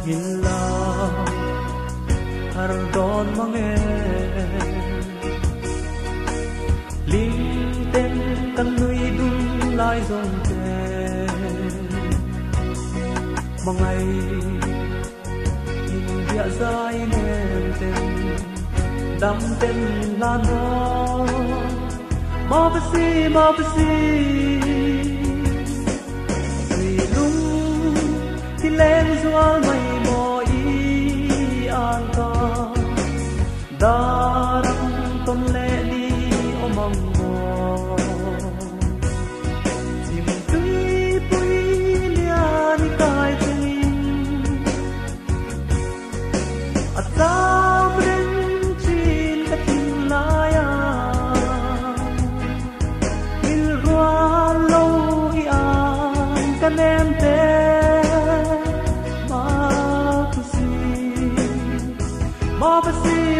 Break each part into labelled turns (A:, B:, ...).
A: hila hardon mange ling ten kan nui dun lai zon te mangai in dia zai nen ten dam ten lan ho ma basi lên doa mây mò y an ta đã đăng tôn lệ đi ô mong mò chim tươi bụi lia ni cài chân à ta bên trên cái tin lai à il roa lâu y an can em te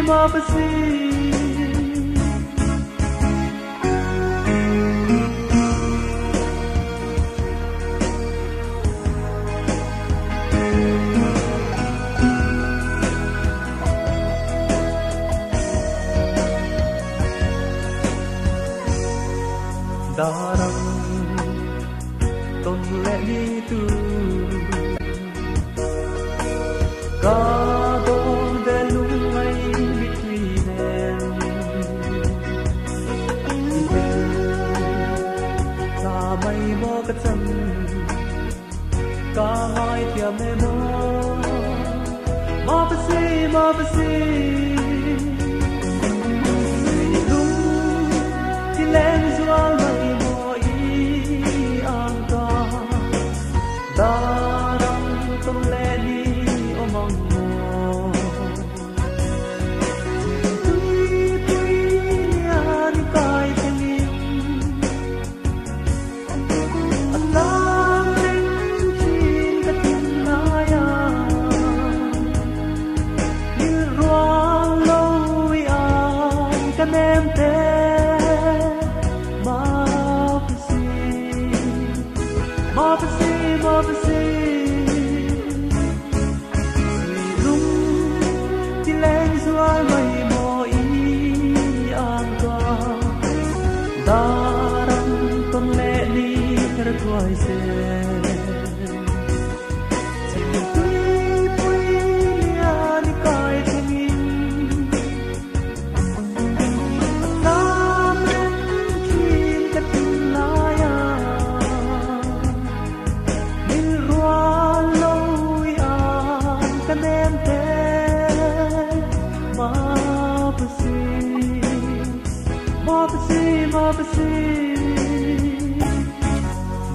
A: Mabasi darang ton le ni tu ka do de lungai cái chân cả hai thiệp mê mô Mabasi đúng thì lên doa mây mô y an ta đã đăng tôn lệ đi ô mong mô em thế Mabasi đúng thì lên doa mây mò y an ta đã đăng tôn lệ đi ra tuổi xe Mabasi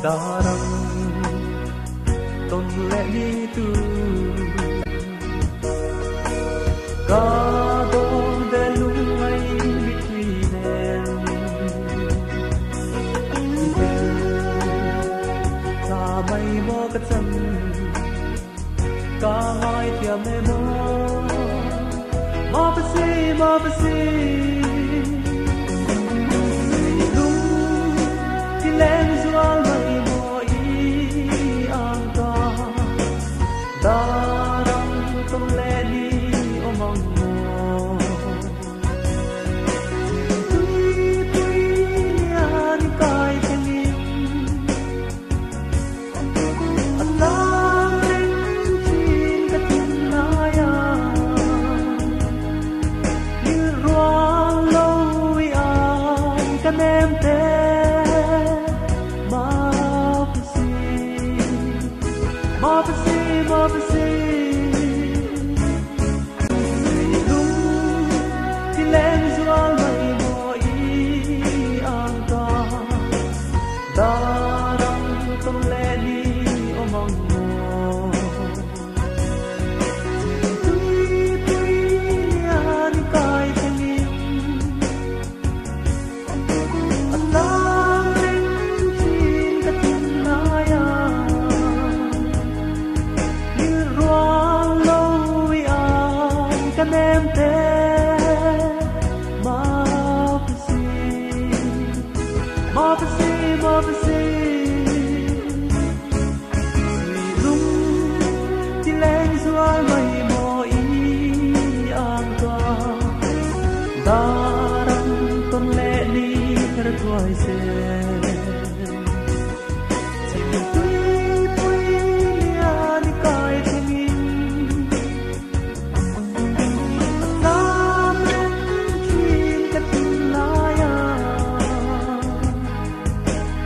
A: darang ton lệ ni tu ka do de lungai bitwi nen ta mai mo ka chan ka hai thia me mo Mabasi lên doa mây mò y an ta đã đăng tôn lệ đi ô mong mò tươi lia ni cài chân à ta bên trên cái tin lai à như roa lâu y an can em thế Mabasi đúng thì lên doa mây mò y an ta đã đăng tôn lệ đi ô mong mò tươi lia ni cài chân à ta bên trên cái tin lai à em thế Mabasi đúng thì lên doa lời sẽ tình tuy vui lia đi coi thêm in ta men khi cất lại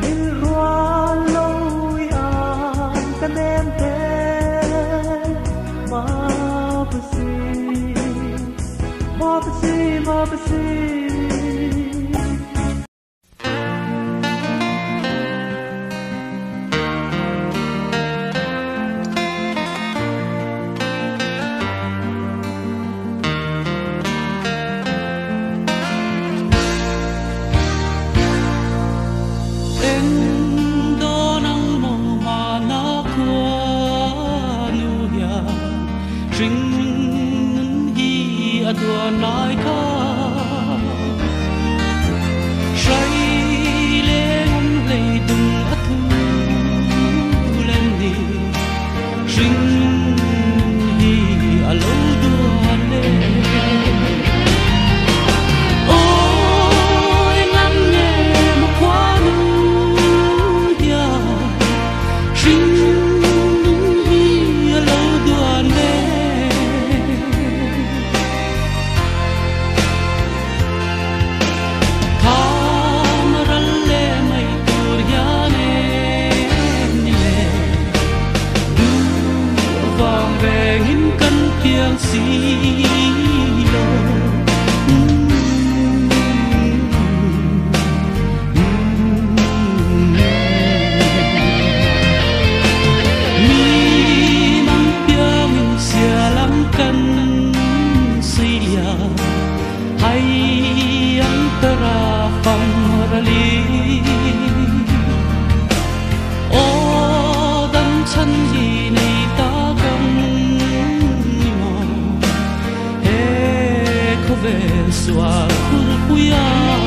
A: mình hoa lâu can em thế ma basi
B: đùa nói khó say lên lấy từng ắt thu lên đi rình đi à lâu đùa lên ôi ngắm nhẹ một quá nụ dia rình đi à lâu đùa lên tiếng xí lô mi mang bia mình xia lắm cân xì ya hay ang tara phang ra li ô đâm chân gì này ta về xóa khul puya